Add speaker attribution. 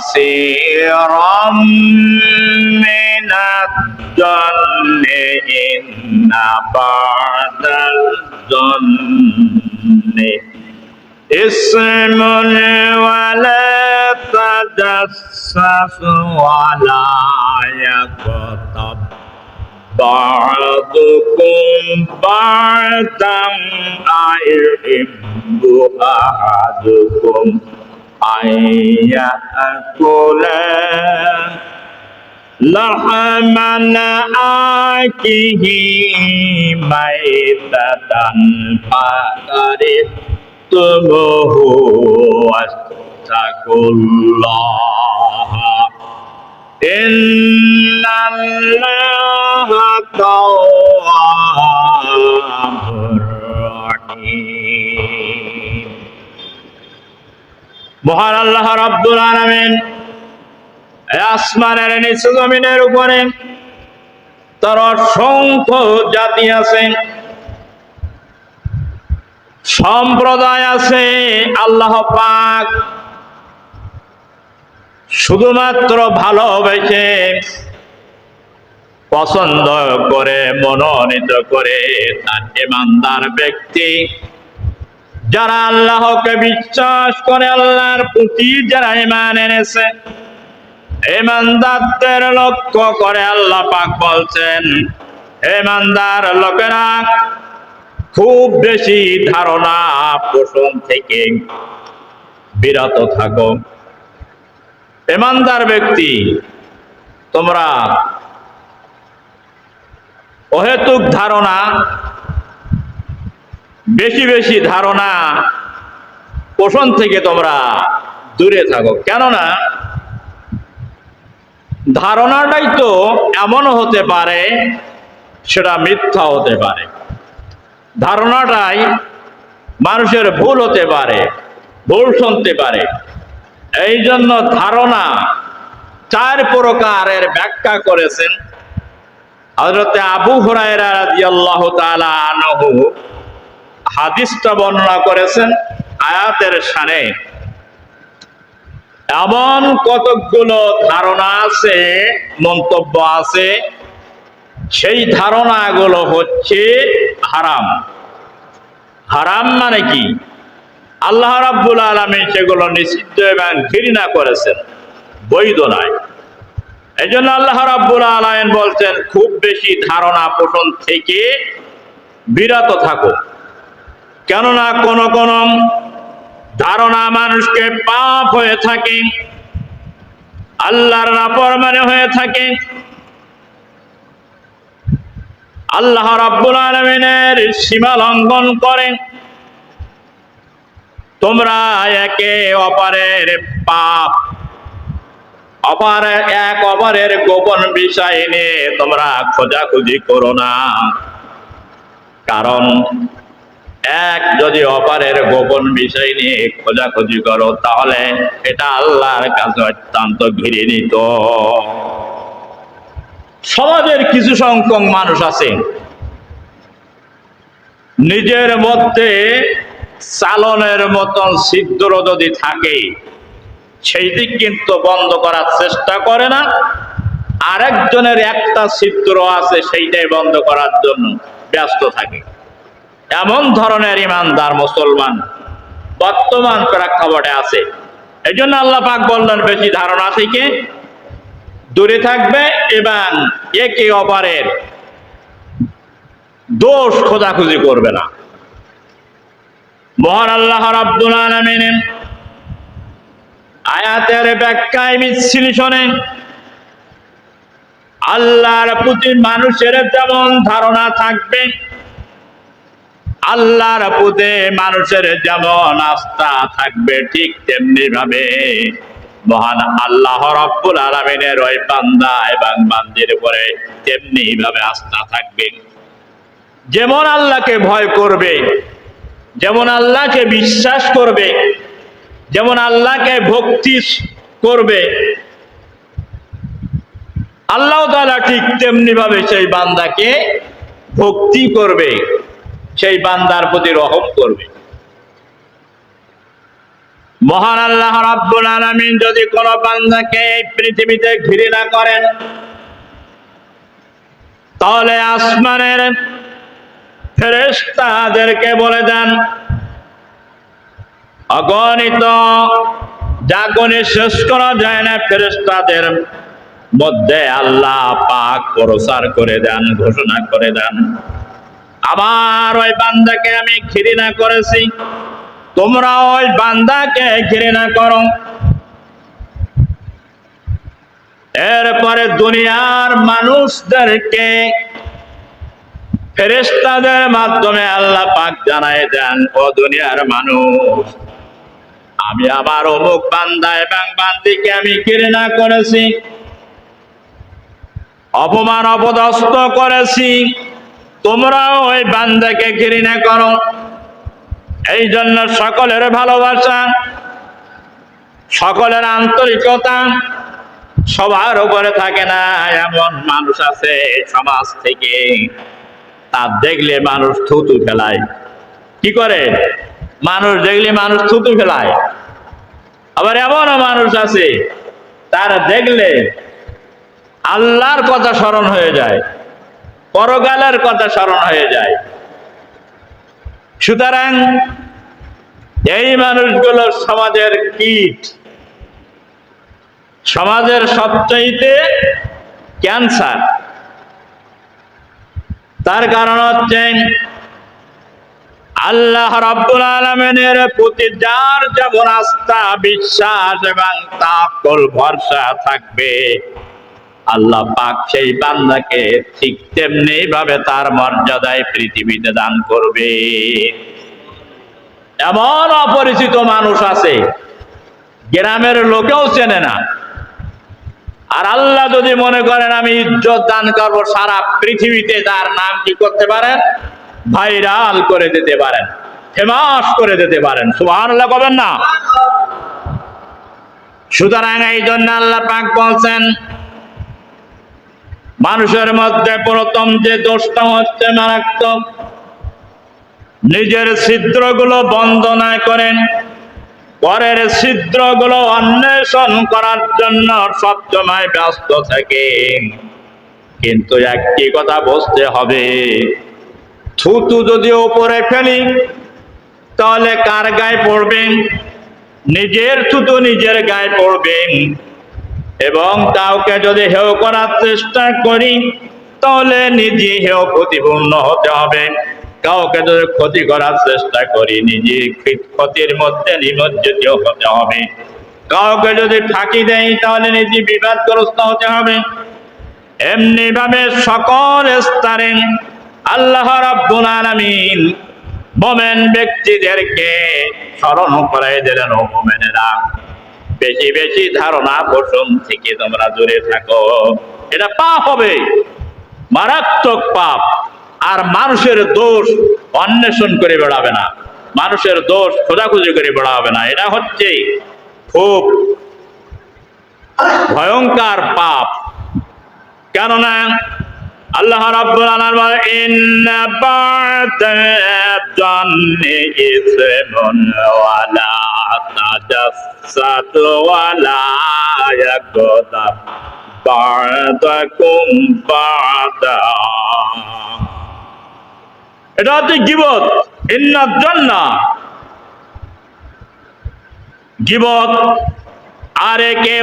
Speaker 1: كثيرا من الظن إن بعد الظن إثم ولا تجسسوا ولا يغتب بعضكم بعضا أيحب أحدكم أن يأكل لحم أخيه ميتة فكرهتموه واتقوا الله إن الله تواب رحيم। মহান আল্লাহ রাব্বুল আলামিন আসমানের নিচে জমিনের উপরে তার অসংখ্য জাতি আছে, সম্প্রদায় আছে। আল্লাহ পাক শুধুমাত্র ভালোবেসে পছন্দ করে মনোনীত করে তার ঈমানদার ব্যক্তি যারা আল্লাহকে বিশ্বাস করে, আল্লাহর প্রতি যারা ঈমান এনেছে, ঈমানদারদের লক্ষ্য করে আল্লাহ পাক বলছেন, ঈমানদার লোকেরা খুব বেশি ধারণা পোষণ থেকে বিরত থাকো। ঈমানদার ব্যক্তি, তোমরা অহেতুক ধারণা, বেশি বেশি ধারণা পোষণ থেকে তোমরা দূরে থাকো। কেননা ধারণাটাই তো এমন হতে পারে সেটা মিথ্যা হতে পারে, ধারণাটাই মানুষের ভুল হতে পারে, ভুল শুনতে পারে। এই জন্য ধারণা 4 প্রকারের ব্যাখ্যা করেছেন হযরত আবু হুরায়রা রাদিয়াল্লাহু তাআলা আনহু। হাদিসটা বর্ণনা করেছেন আয়াতের শানে। এমন কতগুলো ধারণা আছে, মন্তব্য আছে, সেই ধারণাগুলো হচ্ছে হারাম। হারাম মানে কি? আল্লাহ রাব্বুল আলামিন সেগুলো নিষিদ্ধ এবং ঘৃণা করেছেন, বৈধ নয়। এই জন্য আল্লাহ রাব্বুল আলামিন বলছেন, খুব বেশি ধারণা পোষণ থেকে বিরত থাকো। কেননা কোন কোন ধারণা মানুষকে পাপ হয়ে থাকে, আল্লাহর নাফরমানি হয়ে থাকে। আল্লাহ রাব্বুল আলামিনের সীমা লঙ্ঘন করে। তোমরা একে অপরের পাপ, এক অপরের গোপন বিষয় নিয়ে তোমরা খোঁজাখুঁজি করো না। কারণ এক যদি অপরের গোপন বিষয় নিয়ে খোঁজাখুঁজি করো, তাহলে এটা আল্লাহর কাছে অত্যন্ত ঘৃণিত। সমাজের কিছু সংখ্যক মানুষ আছে, নিজের মধ্যে চালনের মতন ছিদ্র যদি থাকে, সেই দিক কিন্তু বন্ধ করার চেষ্টা করে না। আরেকজনের একটা ছিদ্র আছে, সেইটাই বন্ধ করার জন্য ব্যস্ত থাকে। এমন ধরনের ঈমানদার মুসলমান বর্তমান প্রেক্ষাপটে আছে। এই জন্য আল্লাহ পাক বললেন, বেশি ধারণা থেকে দূরে থাকবে এবং একে অপরের দোষ খোঁজাখুঁজি করবে না। মহান আল্লাহ রাব্বুল আলামিন আয়াতের ব্যাখ্যায় বিচ্ছিন্ন শোনেন, আল্লাহর প্রতি মানুষের যেমন ধারণা থাকবে, আল্লাহর প্রতি মানুষের যেমন আস্থা থাকবে, ঠিক তেমনি ভাবে মহান আল্লাহ রাব্বুল আলামিনের ওই বান্দা এবং বান্দির উপরে তেমনি ভাবে আস্থা থাকবে। যেমন আল্লাহকে ভয় করবে, যেমন আল্লাহকে বিশ্বাস করবে, যেমন আল্লাহকে ভক্তি করবে, আল্লাহ তাআলা ঠিক তেমনি ভাবে সেই বান্দাকে ভক্তি করবে, সেই বান্দার প্রতি রহম করবে। মহান আল্লাহ রাব্বুল আলামিন যদি কোন বান্দাকে এই পৃথিবীতে ঘৃণা করেন, তাহলে আসমানের ফেরেশতাদেরকে বলে দেন, অগণিত যা গুণে শেষ করা যায় না ফেরেশতাদের মধ্যে আল্লাহ পাক প্রচার করে দেন, ঘোষণা করে দেন, আমার ওই বান্দাকে আমি ঘৃণা করেছি, তোমরা ওই বান্দাকে ঘৃণা করো। এরপরে দুনিয়ার মানুষদেরকে ফেরেশতাদের মাধ্যমে আল্লাহ পাক জানায় দেন, ও দুনিয়ার মানুষ, আমি আমার অমুক বান্দা এবং বান্দিকে আমি ঘৃণা করেছি, অপমান অপদস্থ করেছি, তোমরাও ওই বান্দাকে ঘৃণা করো। এই জন্য সকলের ভালোবাসা, সকলের আন্তরিকতা সবার উপরে থাকে না। এমন মানুষ আছে সমাজ থেকে, তার দেখলে মানুষ থুতু ফেলায়। কি করে? মানুষ দেখলে মানুষ থুতু ফেলায়। আবার এমনও মানুষ আছে তার দেখলে আল্লাহর কথা স্মরণ হয়ে যায়, পরকালের কথা স্মরণ হয়ে যায়। সুতরাং এই মানুষগুলো সমাজের কীট, সমাজের সবচাইতে ক্যান্সার। তার কারণ হচ্ছে আল্লাহ রাব্বুল আলামিনের প্রতি যার যেমন আস্থা, বিশ্বাস এবং তাওয়াক্কুল ভরসা থাকবে, আল্লাহ পাক সেই বান্দাকে ঠিক তেমনি ভাবে তার মর্যাদায় পৃথিবীতে দান করবে। এমন অপরিচিত মানুষ আছে গ্রামের লোকেও চেনে না, আর আল্লাহ যদি মনে করেন আমি ইজ্জত দান করব, সারা পৃথিবীতে তার নাম কি করতে পারেন? ভাইরাল করে দিতে পারেন, ফেমাস করে দিতে পারেন। সুবহানাল্লাহ বলেন না? সুতরাং এই জন্য আল্লাহ পাক বলছেন, মানুষের মধ্যে প্রথম যে দোষটা হচ্ছে মারাত্মক, নিজের ছিদ্রগুলো বন্ধ না করেন, পরের ছিদ্রগুলো অন্বেষণ করার জন্য সবসময় ব্যস্ত থাকে। কিন্তু একটি কথা বুঝতে হবে, থুতু যদি উপরে ফেলি তাহলে কার গায়ে পড়বে? নিজের থুতু নিজের গায়ে পড়বে। এবং কাউকে যদি হেয় করার চেষ্টা করি তাহলে নিজে হেয় প্রতিপূর্ণ হতে হবে। কাউকে যদি ক্ষতি করার চেষ্টা করি নিজে ক্ষতির মধ্যে নিমজ্জিত হতে হবে। কাউকে যদি ফাঁকি দেই তাহলে নিজে বিবাদগ্রস্ত হতে হবে। এমনি ভাবে সকল স্তরে আল্লাহ রাব্বুল আলামিন মুমিন ব্যক্তিদেরকে স্মরণ করাই দিলেন, ও মুমিনেরা, বেশি বেশি ধারণা পোষণ থেকে তোমরা দূরে থাকো। এটা পাপ হবে, মারাত্মক পাপ। আর মানুষের দোষ অন্বেষণ করে বেড়াবে না, মানুষের দোষ খোঁজাখুঁজি করে বেড়াবে না। এটা হচ্ছে খুব ভয়ঙ্কর পাপ। কেননা আল্লাহ রাব্বুল আলামিন বলেন, ইন্না বা'দাল-জান্নি ইসমুন ওয়া লা তাজাসসাসু ওয়া লা ইয়াগতাব বা'দাকুম বা'দা। এটা হচ্ছে গীবত। ইন্না জান্নাহ, গীবত। আর একে